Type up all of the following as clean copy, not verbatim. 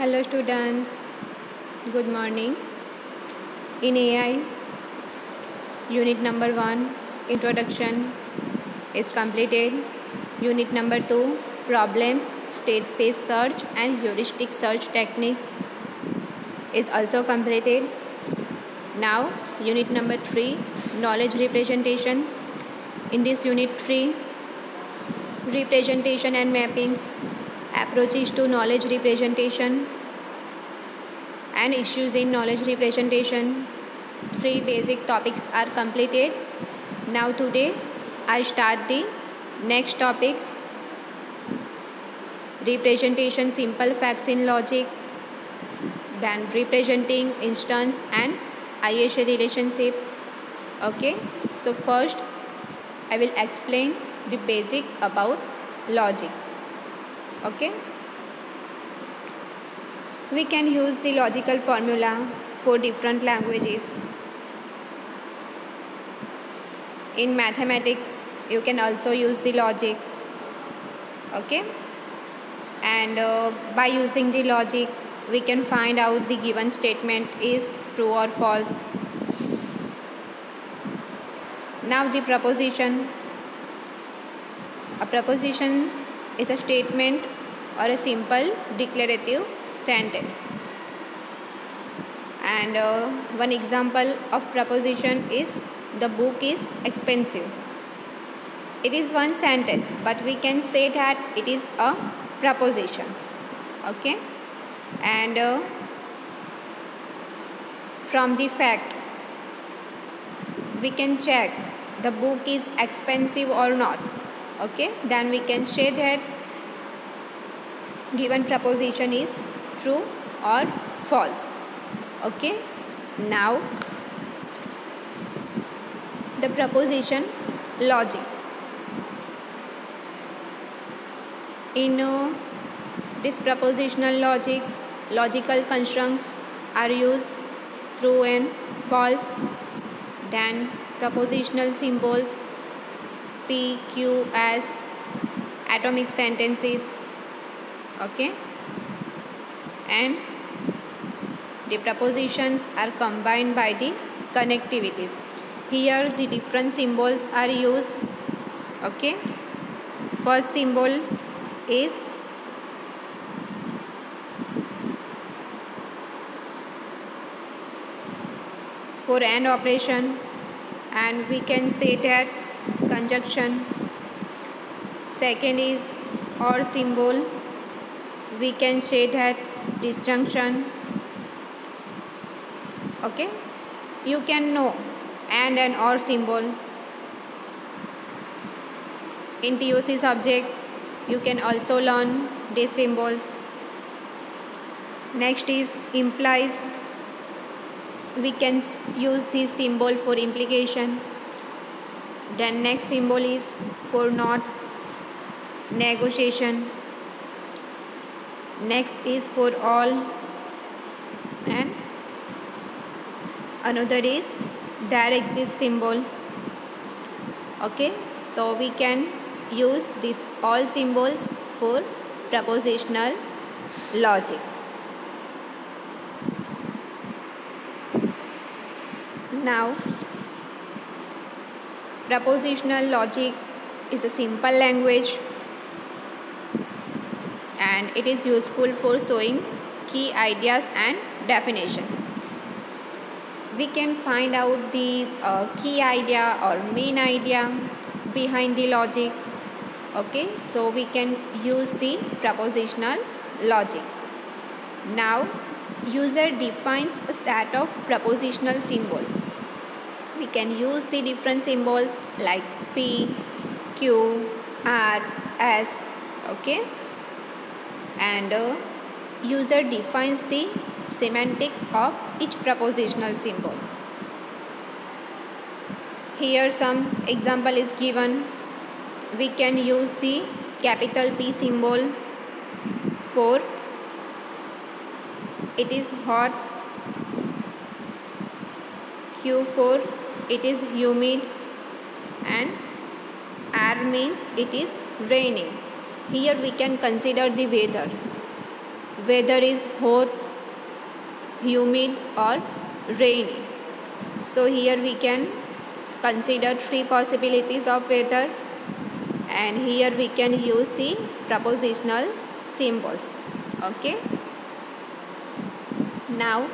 Hello students, good morning. In AI, unit number 1, introduction is completed. Unit number 2, problems, state space search and heuristic search techniques is also completed. Now, unit number 3, knowledge representation. In this unit 3, representation and mappings, approaches to knowledge representation and issues in knowledge representation. 3 basic topics are completed. Now today I start the next topics: representation simple facts in logic, then representing instance and ISA relationship. Okay, so first I will explain the basic about logic. Okay, we can use the logical formula for different languages. In mathematics, you can also use the logic. Okay, and by using the logic, we can find out the given statement is true or false. Now the proposition. A proposition is a statement or a simple declarative sentence. And one example of proposition is the book is expensive. It is one sentence, but we can say that it is a proposition. Okay, and from the fact we can check the book is expensive or not. Okay, then we can say that given proposition is true or false. Okay, now the proposition logic. In this propositional logic, logical constructs are used: true and false, then propositional symbols P, Q as atomic sentences. Okay, and the propositions are combined by the connectivities. Here the different symbols are used. Okay, first symbol is for AND operation, and we can say that conjunction. Second is OR symbol, we can say that disjunction. Okay, you can know and OR symbol. In TOC subject, you can also learn these symbols. Next is implies. We can use this symbol for implication. Then next symbol is for not, negotiation. Next is for all, and another is there exists symbol. Okay, so we can use these all symbols for propositional logic. Now, propositional logic is a simple language and it is useful for showing key ideas and definition. We can find out the key idea or main idea behind the logic. Okay, so we can use the propositional logic. Now, user defines a set of propositional symbols. We can use the different symbols like P, Q, R, S. Okay, and user defines the semantics of each propositional symbol. Here some example is given. We can use the capital P symbol for it is hot, Q for it is humid, and R means it is raining. Here we can consider the weather. weather is hot, humid or rainy. So here we can consider three possibilities of weather, and here we can use the prepositional symbols. Okay. Now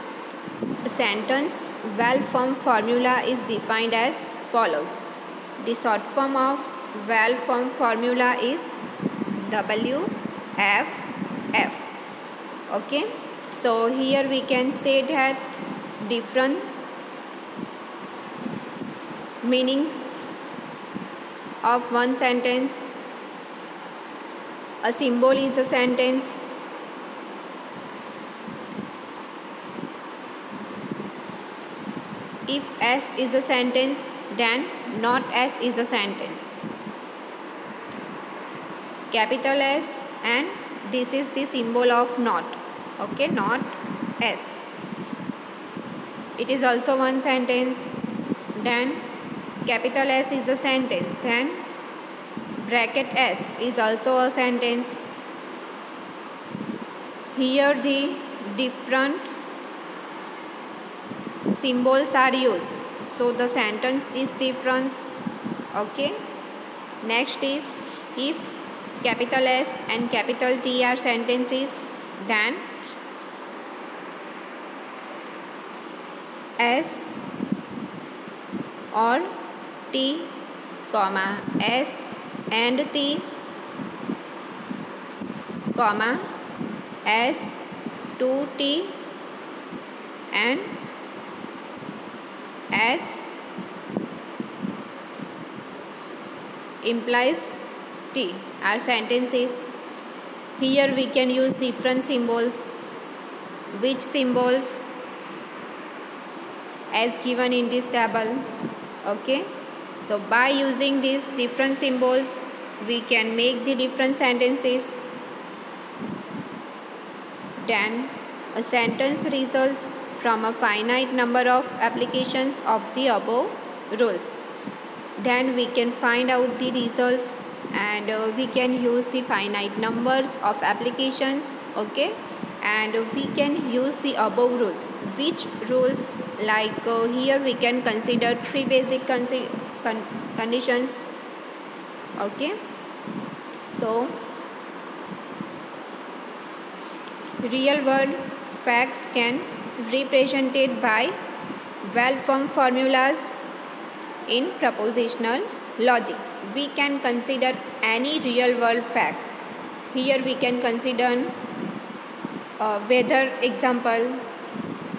a sentence well-formed formula is defined as follows. The short form of well-formed formula is WFF. Okay. So here we can say that different meanings of one sentence. A symbol is a sentence. If S is a sentence, then not S is a sentence. Capital S, and this is the symbol of not. Okay, not S. It is also one sentence. Then capital S is a sentence. Then bracket S is also a sentence. Here the different symbols are used, so the sentence is different. Okay. Next is, if capital S and capital T are sentences, then S or T, comma S and T, comma S to T and S implies T are sentences. Here we can use different symbols. Which symbols? As given in this table. Okay. So by using these different symbols, we can make the different sentences. Then a sentence results from a finite number of applications of the above rules. Then we can find out the results, and we can use the finite numbers of applications. Okay. And we can use the above rules. Which rules? Like here we can consider three basic conditions. Okay. So real world facts can represented by well-formed formulas in propositional logic. We can consider any real world fact. Here we can consider weather example.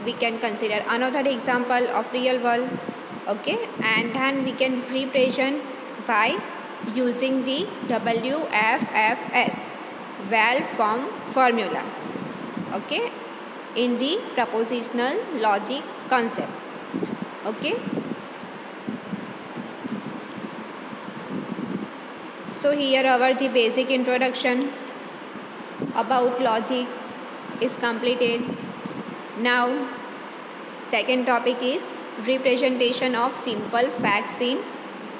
We can consider another example of real world. Okay. And then we can represent by using the WFFS, well-formed formula. Okay. In the propositional logic concept. Okay. So here our the basic introduction about logic is completed. Now second topic is representation of simple facts in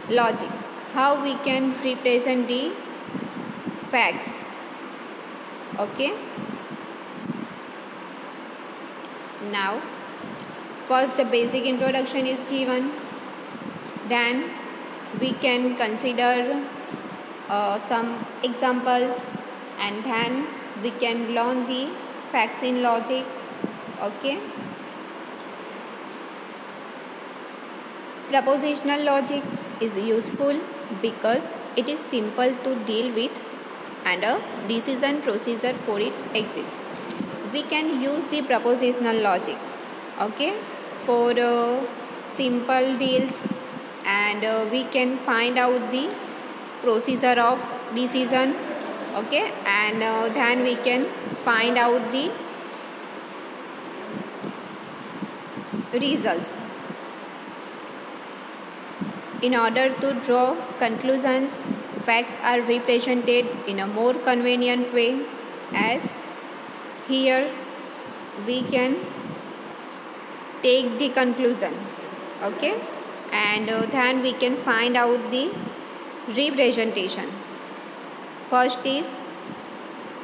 logic. How we can represent the facts. Okay. Now first the basic introduction is given. Then we can consider some examples, and then we can learn the facts in logic. Okay. Propositional logic is useful because it is simple to deal with and a decision procedure for it exists. We can use the propositional logic, okay, for simple deals, and we can find out the procedure of decision. Okay. And then we can find out the results. In order to draw conclusions, facts are represented in a more convenient way, as here we can take the conclusion. Okay. And then we can find out the representation. First is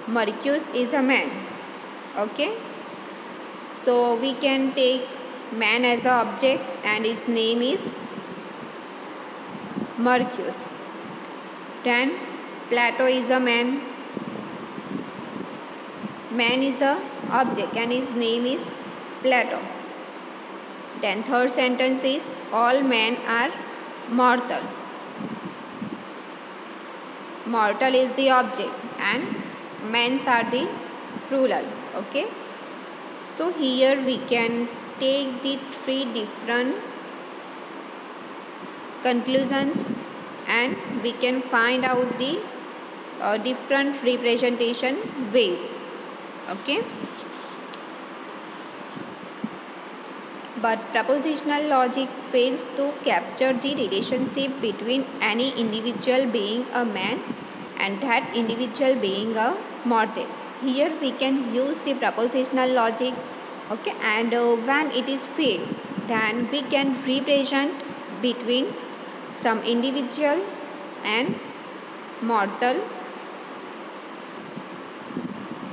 Marcus is a man. Okay, so we can take man as an object and its name is Mercurius. Then Plato is a man. Man is a object and his name is Plato. Then third sentence is all men are mortal. Mortal is the object and men are the plural. Okay. So here we can take the three different conclusions and we can find out the different representation ways. Okay. But propositional logic fails to capture the relationship between any individual being a man and that individual being a mortal. Here we can use the propositional logic. Okay, and when it is failed, then we can represent between some individual and mortal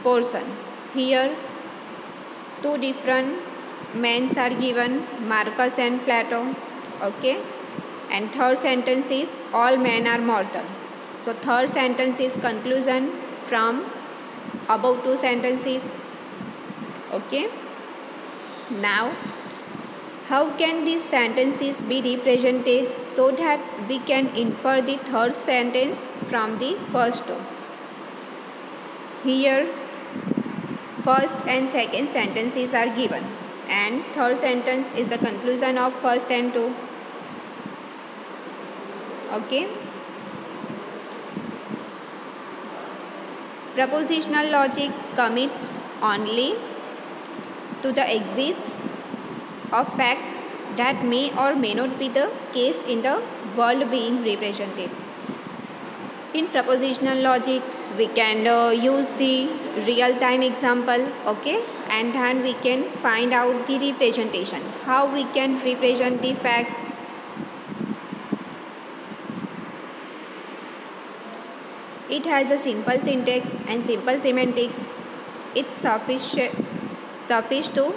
person. Here two different men are given, Marcus and Plato. Okay, and third sentence is all men are mortal. So third sentence is conclusion from above two sentences. Okay, now how can these sentences be represented so that we can infer the third sentence from the first two? Here first and second sentences are given and third sentence is the conclusion of first and two. Okay. Propositional logic commits only to the existence of facts that may or may not be the case in the world being represented. In propositional logic, we can use the real-time example, okay, and then we can find out the representation. How we can represent the facts. It has a simple syntax and simple semantics. It's sufficient to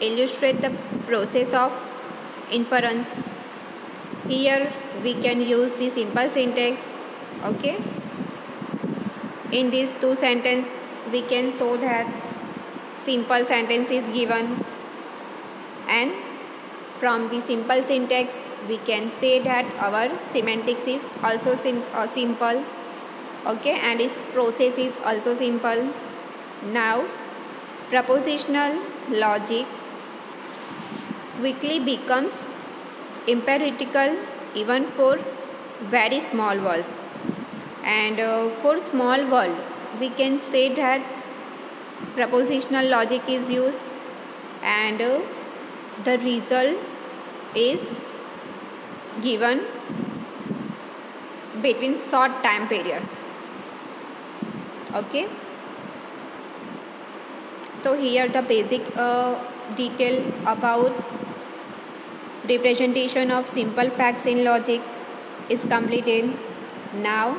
illustrate the process of inference. Here we can use the simple syntax. Okay. In these two sentences, we can show that simple sentence is given, and from the simple syntax, we can say that our semantics is also simple. Okay, and its process is also simple. Now, propositional logic quickly becomes empirical even for very small words. And for small world, we can say that propositional logic is used and the result is given between short time period. Okay. So here the basic detail about representation of simple facts in logic is completed. Now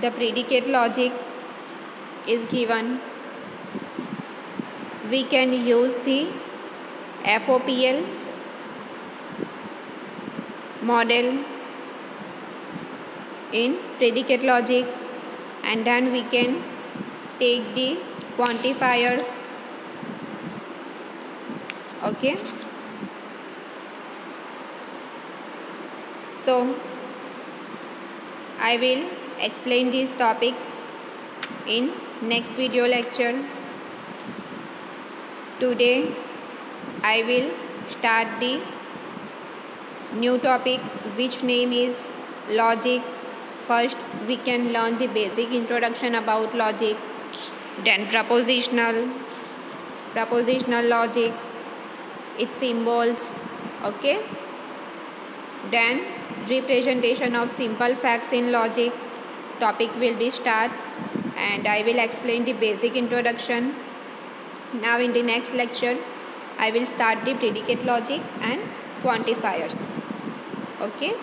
the predicate logic is given. We can use the FOPL model in predicate logic, and then we can take the quantifiers. Okay. So I will explain these topics in next video lecture. Today I will start the new topic which name is logic. First we can learn the basic introduction about logic, then propositional logic, its symbols. Okay. Then representation of simple facts in logic topic will be start, and I will explain the basic introduction. Now in the next lecture I will start the predicate logic and quantifiers. Okay.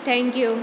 Thank you.